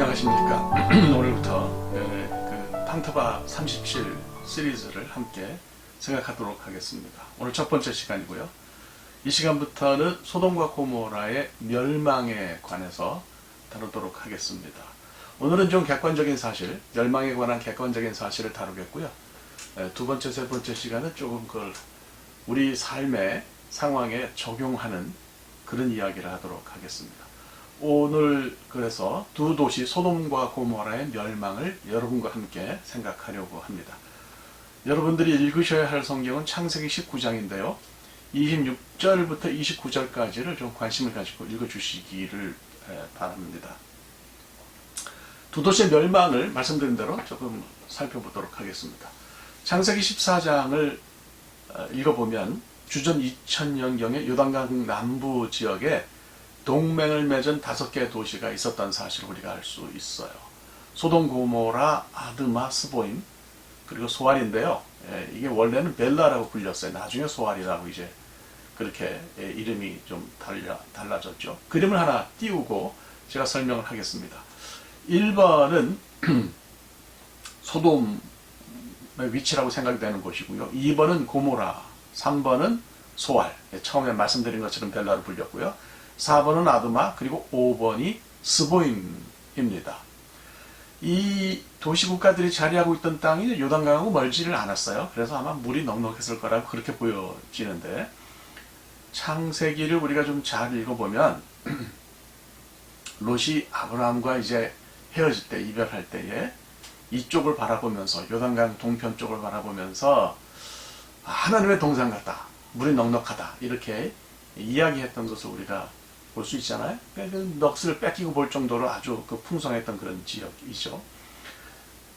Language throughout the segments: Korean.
안녕하십니까. 오늘부터 탕트바 37 시리즈를 함께 생각하도록 하겠습니다. 오늘 첫 번째 시간이고요. 이 시간부터는 소돔과 고모라의 멸망에 관해서 다루도록 하겠습니다. 오늘은 좀 객관적인 사실, 멸망에 관한 객관적인 사실을 다루겠고요. 두 번째, 세 번째 시간은 조금 그걸 우리 삶의 상황에 적용하는 그런 이야기를 하도록 하겠습니다. 오늘 그래서 두 도시 소돔과 고모라의 멸망을 여러분과 함께 생각하려고 합니다. 여러분들이 읽으셔야 할 성경은 창세기 19장인데요. 26절부터 29절까지를 좀 관심을 가지고 읽어주시기를 바랍니다. 두 도시의 멸망을 말씀드린 대로 조금 살펴보도록 하겠습니다. 창세기 14장을 읽어보면 주전 2000년경에 요단강 남부 지역에 동맹을 맺은 5개의 도시가 있었다는 사실을 우리가 알 수 있어요. 소돔, 고모라, 아드마, 스보임, 그리고 소알인데요. 이게 원래는 벨라라고 불렸어요. 나중에 소알이라고 이제 그렇게 이름이 좀 달라졌죠. 그림을 하나 띄우고 제가 설명을 하겠습니다. 1번은 소돔의 위치라고 생각이 되는 곳이고요. 2번은 고모라, 3번은 소알, 처음에 말씀드린 것처럼 벨라로 불렸고요. 4번은 아드마, 그리고 5번이 스보임입니다. 이 도시국가들이 자리하고 있던 땅이 요단강하고 멀지를 않았어요. 그래서 아마 물이 넉넉했을 거라고 그렇게 보여지는데, 창세기를 우리가 좀 잘 읽어보면 롯이 아브라함과 이제 헤어질 때, 이별할 때에 이쪽을 바라보면서, 요단강 동편 쪽을 바라보면서 하나님의 동산 같다, 물이 넉넉하다, 이렇게 이야기했던 것을 우리가 볼 수 있잖아요. 그 넋을 뺏기고 볼 정도로 아주 풍성했던 그런 지역이죠.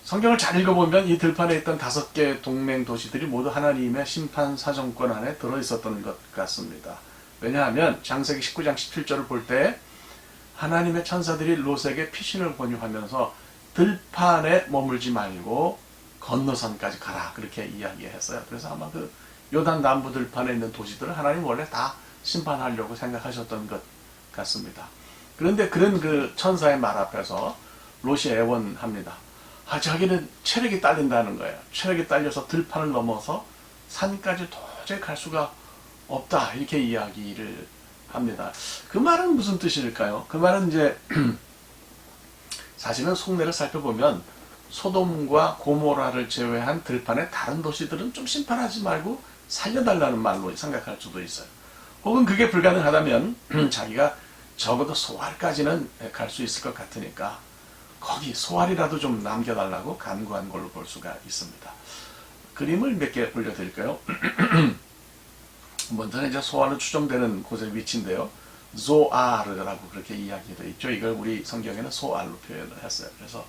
성경을 잘 읽어보면 이 들판에 있던 5개 동맹 도시들이 모두 하나님의 심판 사정권 안에 들어있었던 것 같습니다. 왜냐하면 창세기 19장 17절을 볼 때 하나님의 천사들이 롯에게 피신을 권유하면서 들판에 머물지 말고 건너선까지 가라, 그렇게 이야기했어요. 그래서 아마 그 요단 남부 들판에 있는 도시들을 하나님 원래 다 심판하려고 생각하셨던 것 같습니다. 그런데 그런 그 천사의 말 앞에서 롯이 애원합니다. 자기는 체력이 딸린다는 거예요. 체력이 딸려서 들판을 넘어서 산까지 도저히 갈 수가 없다, 이렇게 이야기를 합니다. 그 말은 무슨 뜻일까요? 그 말은 이제 사실은 속내를 살펴보면 소돔과 고모라를 제외한 들판의 다른 도시들은 좀 심판하지 말고 살려달라는 말로 생각할 수도 있어요. 혹은 그게 불가능하다면 자기가 적어도 소알까지는 갈 수 있을 것 같으니까 거기 소알이라도 좀 남겨달라고 간구한 걸로 볼 수가 있습니다. 그림을 몇 개 올려드릴까요? 먼저는 이제 소알로 추정되는 곳의 위치인데요. 조아르라고 그렇게 이야기되어 있죠. 이걸 우리 성경에는 소알로 표현을 했어요. 그래서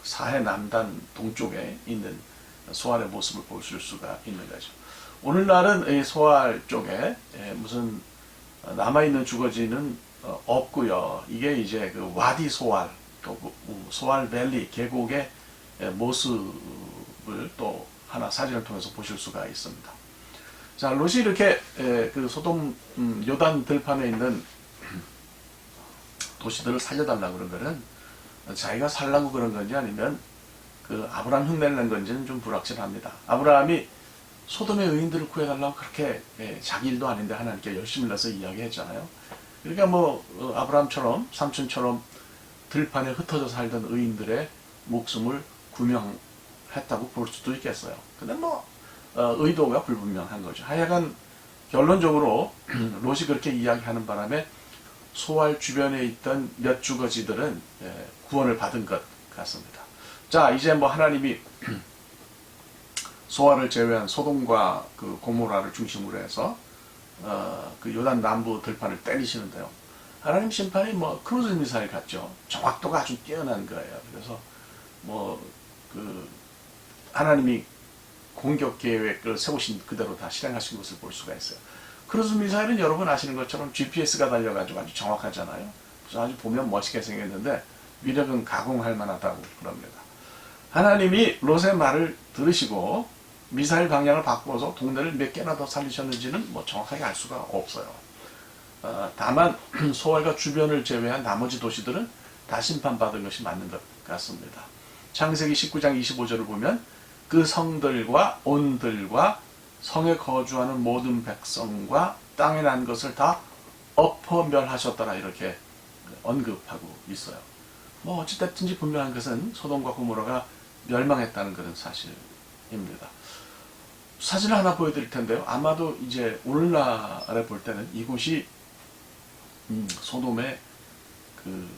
사해 남단 동쪽에 있는 소알의 모습을 보실 수가 있는 거죠. 오늘날은 이 소알 쪽에 무슨 남아있는 주거지는 없고요. 이게 이제 그 와디 소알, 또 소알 밸리 계곡의 모습을 또 하나 사진을 통해서 보실 수가 있습니다. 자, 롯이 이렇게 그 소돔 요단 들판에 있는 도시들을 살려달라고 그런 거는 자기가 살라고 그런 건지 아니면 그 아브라함 흉내를 낸 건지는 좀 불확실합니다. 아브라함이 소돔의 의인들을 구해달라고 그렇게 자기 일도 아닌데 하나님께 열심을 내서 이야기했잖아요. 그러니까 뭐 아브라함처럼 삼촌처럼 들판에 흩어져 살던 의인들의 목숨을 구명했다고 볼 수도 있겠어요. 근데 뭐 의도가 불분명한 거죠. 하여간 결론적으로 롯이 그렇게 이야기하는 바람에 소알 주변에 있던 몇 주거지들은 구원을 받은 것 같습니다. 자, 이제 뭐 하나님이 소알을 제외한 소돔과 그 고모라를 중심으로 해서 그 요단 남부 들판을 때리시는데요. 하나님 심판이 뭐 크루즈 미사일 같죠. 정확도가 아주 뛰어난 거예요. 그래서 뭐 그 하나님이 공격 계획을 세우신 그대로 다 실행하신 것을 볼 수가 있어요. 크루즈 미사일은 여러분 아시는 것처럼 GPS가 달려가지고 아주 정확하잖아요. 그래서 아주 보면 멋있게 생겼는데 위력은 가공할 만하다고 그럽니다. 하나님이 롯의 말을 들으시고 미사일 방향을 바꿔서 동네를 몇 개나 더 살리셨는지는 뭐 정확하게 알 수가 없어요. 다만 소알과 주변을 제외한 나머지 도시들은 다 심판받은 것이 맞는 것 같습니다. 창세기 19장 25절을 보면 그 성들과 온들과 성에 거주하는 모든 백성과 땅에 난 것을 다 엎어 멸하셨더라 이렇게 언급하고 있어요. 뭐 어찌됐든지 분명한 것은 소돔과 고모라가 멸망했다는 그런 사실입니다. 사진을 하나 보여드릴 텐데요. 아마도 이제 오늘날에 볼 때는 이곳이 소돔의 그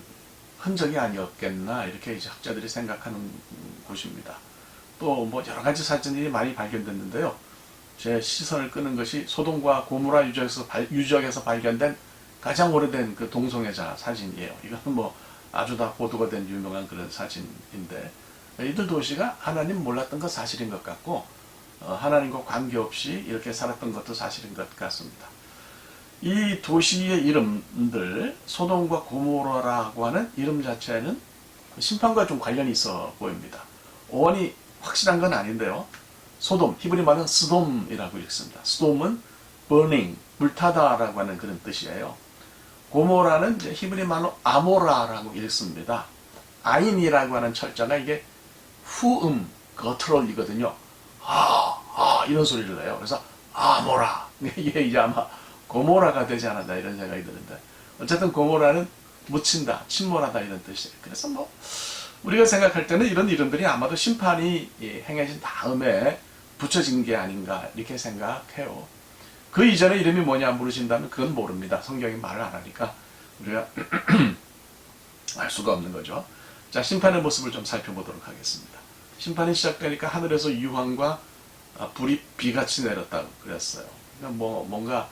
흔적이 아니었겠나 이렇게 이제 학자들이 생각하는 곳입니다. 또 뭐 여러 가지 사진들이 많이 발견됐는데요. 제 시선을 끄는 것이 소돔과 고모라 유적에서 발견된 가장 오래된 그 동성애자 사진이에요. 이거는 뭐 아주 다 보도가 된 유명한 그런 사진인데 이들 도시가 하나님 몰랐던 것 사실인 것 같고 하나님과 관계없이 이렇게 살았던 것도 사실인 것 같습니다. 이 도시의 이름들 소돔과 고모라라고 하는 이름 자체는 심판과 좀 관련이 있어 보입니다. 어원이 확실한 건 아닌데요. 소돔, 히브리 말은 스돔이라고 읽습니다. 스돔은 burning, 불타다라고 하는 그런 뜻이에요. 고모라는 이제 히브리 말로 아모라라고 읽습니다. 아인이라고 하는 철자가 이게 후음, 거트롤이거든요. 이런 소리를 내요. 그래서 아모라. 이게 이제 아마 고모라가 되지 않았나 이런 생각이 드는데 어쨌든 고모라는 묻힌다, 침몰하다 이런 뜻이에요. 그래서 뭐 우리가 생각할 때는 이런 이름들이 아마도 심판이 행해진 다음에 붙여진 게 아닌가 이렇게 생각해요. 그 이전에 이름이 뭐냐 물으신다면 그건 모릅니다. 성경이 말을 안 하니까 우리가 알 수가 없는 거죠. 자, 심판의 모습을 좀 살펴보도록 하겠습니다. 심판이 시작되니까 하늘에서 유황과 불이 비같이 내렸다고 그랬어요. 그러니까 뭔가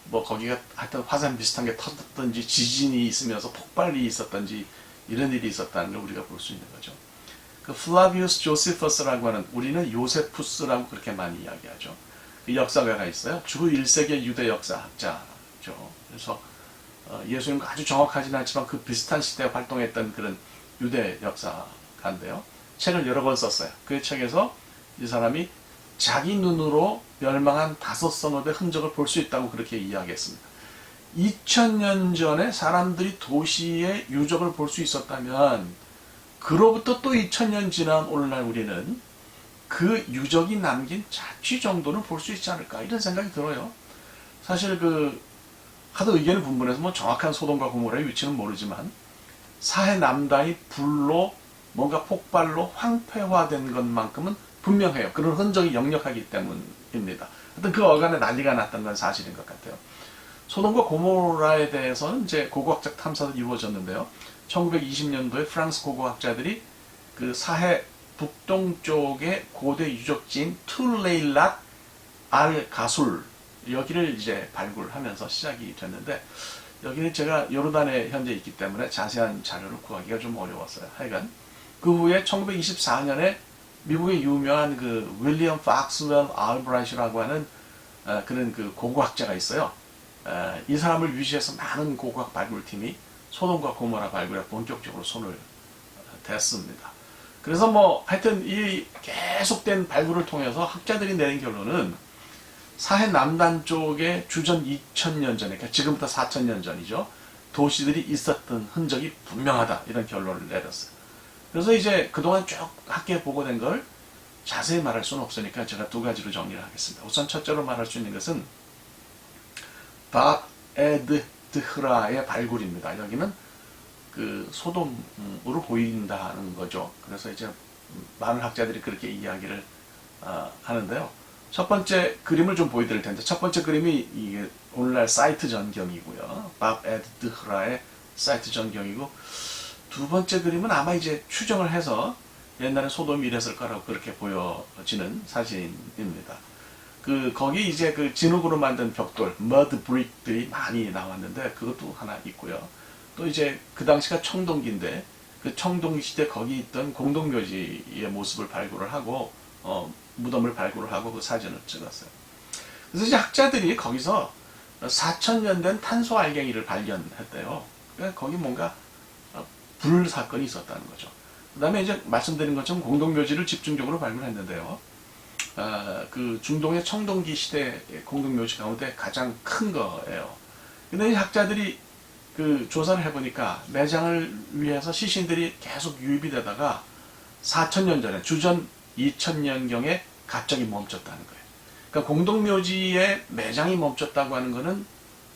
거기가 하여튼 화산 비슷한 게 터졌던지 지진이 있으면서 폭발이 있었던지 이런 일이 있었다는 걸 우리가 볼 수 있는 거죠. 그 플라비우스 조세퍼스라고 하는 우리는 요세푸스라고 그렇게 많이 이야기하죠. 그 역사가가 있어요. 주 1세기 유대 역사학자죠. 그래서 예수님과 아주 정확하지는 않지만 그 비슷한 시대에 활동했던 그런 유대 역사가인데요. 책을 여러 권 썼어요. 그 책에서 이 사람이 자기 눈으로 멸망한 5성읍의 흔적을 볼 수 있다고 그렇게 이야기했습니다. 2000년 전에 사람들이 도시의 유적을 볼 수 있었다면 그로부터 또 2000년 지난 오늘날 우리는 그 유적이 남긴 자취 정도는 볼 수 있지 않을까 이런 생각이 들어요. 사실 하도 의견이 분분해서 뭐 정확한 소돔과 고모라의 위치는 모르지만 사해 남다이 불로 뭔가 폭발로 황폐화된 것만큼은 분명해요. 그런 흔적이 역력하기 때문입니다. 하여튼 그 어간에 난리가 났던 건 사실인 것 같아요. 소돔과 고모라에 대해서는 이제 고고학적 탐사도 이루어졌는데요. 1920년도에 프랑스 고고학자들이 그 사해 북동쪽의 고대 유적지인 툴레일랏 알 가술 여기를 이제 발굴하면서 시작이 됐는데 여기는 제가 요르단에 현재 있기 때문에 자세한 자료를 구하기가 좀 어려웠어요. 하여간 그 후에 1924년에 미국의 유명한 그 윌리엄 박스웰 알브라이트라고 하는 그런 그 고고학자가 있어요. 이 사람을 위시해서 많은 고고학 발굴팀이 소돔과 고모라 발굴에 본격적으로 손을 댔습니다. 그래서 뭐 하여튼 이 계속된 발굴을 통해서 학자들이 내린 결론은 사해 남단 쪽에 주전 2000년 전에 그러니까 지금부터 4000년 전이죠. 도시들이 있었던 흔적이 분명하다 이런 결론을 내렸어요. 그래서 이제 그동안 쭉 학계에 보고된 걸 자세히 말할 수는 없으니까 제가 두 가지로 정리를 하겠습니다. 우선 첫째로 말할 수 있는 것은 밥 에드 드흐라의 발굴입니다. 여기는 그 소돔으로 보인다는 거죠. 그래서 이제 많은 학자들이 그렇게 이야기를 하는데요. 첫 번째 그림을 좀 보여드릴 텐데 첫 번째 그림이 이게 오늘날 사이트 전경이고요. 밥 에드 드흐라의 사이트 전경이고 두 번째 그림은 아마 이제 추정을 해서 옛날에 소돔이 이랬을 거라고 그렇게 보여지는 사진입니다. 거기 이제 그 진흙으로 만든 벽돌, 머드 브릭들이 많이 나왔는데 그것도 하나 있고요. 또 이제 그 당시가 청동기인데 그 청동기 시대 거기 있던 공동묘지의 모습을 발굴을 하고 무덤을 발굴을 하고 그 사진을 찍었어요. 그래서 이제 학자들이 거기서 4000년 된 탄소 알갱이를 발견했대요. 그러니까 거기 뭔가 불 사건이 있었다는 거죠. 그 다음에 이제 말씀드린 것처럼 공동묘지를 집중적으로 발굴했는데요. 그 중동의 청동기 시대 공동묘지 가운데 가장 큰 거예요. 근데 이 학자들이 그 조사를 해보니까 매장을 위해서 시신들이 계속 유입이 되다가 4,000년 전에 주전 2,000년경에 갑자기 멈췄다는 거예요. 그러니까 공동묘지에 매장이 멈췄다고 하는 것은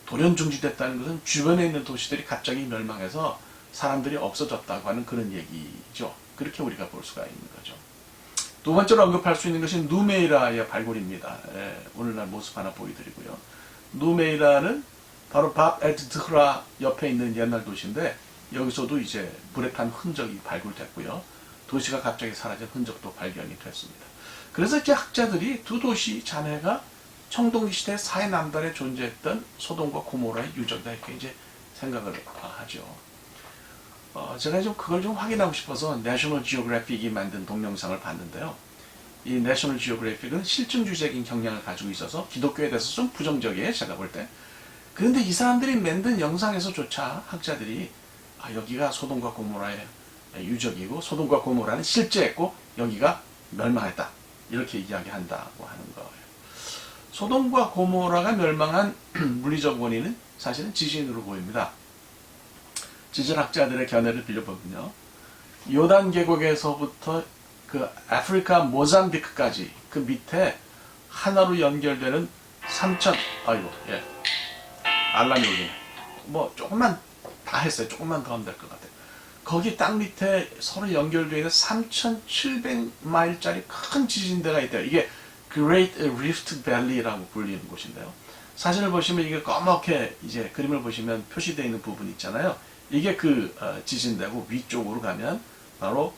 돌연 중지됐다는 것은 주변에 있는 도시들이 갑자기 멸망해서 사람들이 없어졌다고 하는 그런 얘기죠. 그렇게 우리가 볼 수가 있는 거죠. 두 번째로 언급할 수 있는 것이 누메이라의 발굴입니다. 오늘날 모습 하나 보여드리고요. 누메이라는 바로 밥 에드드흐라 옆에 있는 옛날 도시인데 여기서도 이제 불에 탄 흔적이 발굴됐고요. 도시가 갑자기 사라진 흔적도 발견이 됐습니다. 그래서 이제 학자들이 두 도시 잔해가 청동기 시대 사해 남달에 존재했던 소돔과 고모라의 유적이다 이렇게 이제 생각을 하죠. 제가 좀 그걸 좀 확인하고 싶어서 내셔널 지오그래픽이 만든 동영상을 봤는데요. 이 내셔널 지오그래픽은 실증주의적인 경향을 가지고 있어서 기독교에 대해서 좀 부정적이에요, 제가 볼 때. 그런데 이 사람들이 만든 영상에서조차 학자들이 여기가 소돔과 고모라의 유적이고 소돔과 고모라는 실제했고 여기가 멸망했다 이렇게 이야기한다고 하는 거예요. 소돔과 고모라가 멸망한 물리적 원인은 사실은 지진으로 보입니다. 지질학자들의 견해를 빌려보면요. 요단 계곡에서부터 그 아프리카 모잠비크까지 그 밑에 하나로 연결되는 3,000, 알람이 울리네. 뭐 조금만 다 했어요. 조금만 더 하면 될 것 같아요. 거기 땅 밑에 서로 연결되어 있는 3,700마일짜리 큰 지진대가 있대요. 이게 Great Rift Valley라고 불리는 곳인데요. 사진을 보시면 이게 검게 이제 그림을 보시면 표시되어 있는 부분 있잖아요. 이게 그 지진대고 위쪽으로 가면 바로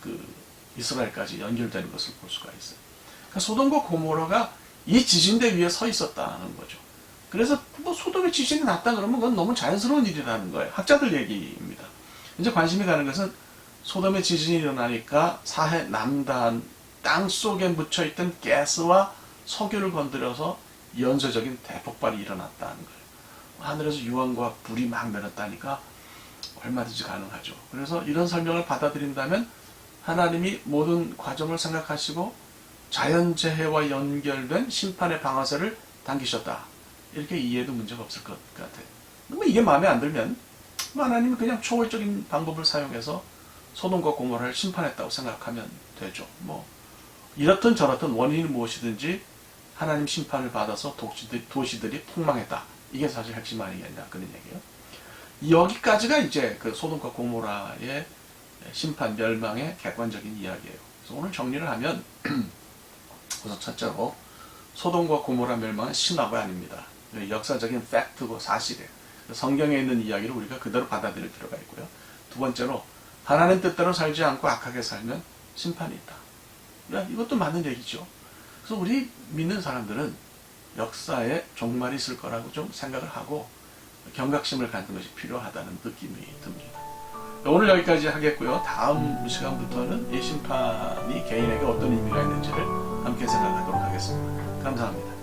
그 이스라엘까지 연결되는 것을 볼 수가 있어요. 그러니까 소돔과 고모라가 이 지진대 위에 서 있었다는 거죠. 그래서 뭐 소돔에 지진이 났다 그러면 그건 너무 자연스러운 일이라는 거예요. 학자들 얘기입니다. 이제 관심이 가는 것은 소돔에 지진이 일어나니까 사해 남단 땅 속에 묻혀있던 가스와 석유를 건드려서 연쇄적인 대폭발이 일어났다는 거예요. 하늘에서 유황과 불이 막 내렸다니까 얼마든지 가능하죠. 그래서 이런 설명을 받아들인다면 하나님이 모든 과정을 생각하시고 자연재해와 연결된 심판의 방아쇠를 당기셨다. 이렇게 이해해도 문제가 없을 것 같아요. 뭐 이게 마음에 안 들면 하나님이 그냥 초월적인 방법을 사용해서 소돔과 고모라를 심판했다고 생각하면 되죠. 뭐 이렇든 저렇든 원인이 무엇이든지 하나님 심판을 받아서 도시들이 폭망했다. 이게 사실 핵심 아니겠냐 그런 얘기예요. 여기까지가 이제 그 소돔과 고모라의 심판 멸망의 객관적인 이야기예요. 그래서 오늘 정리를 하면 우선 첫째로 소돔과 고모라 멸망은 신화가 아닙니다. 역사적인 팩트고 사실이에요. 성경에 있는 이야기를 우리가 그대로 받아들일 필요가 있고요. 두 번째로 하나님 뜻대로 살지 않고 악하게 살면 심판이 있다. 이것도 맞는 얘기죠. 그래서 우리 믿는 사람들은 역사에 종말이 있을 거라고 좀 생각을 하고 경각심을 갖는 것이 필요하다는 느낌이 듭니다. 오늘 여기까지 하겠고요. 다음 시간부터는 이 심판이 개인에게 어떤 의미가 있는지를 함께 생각하도록 하겠습니다. 감사합니다.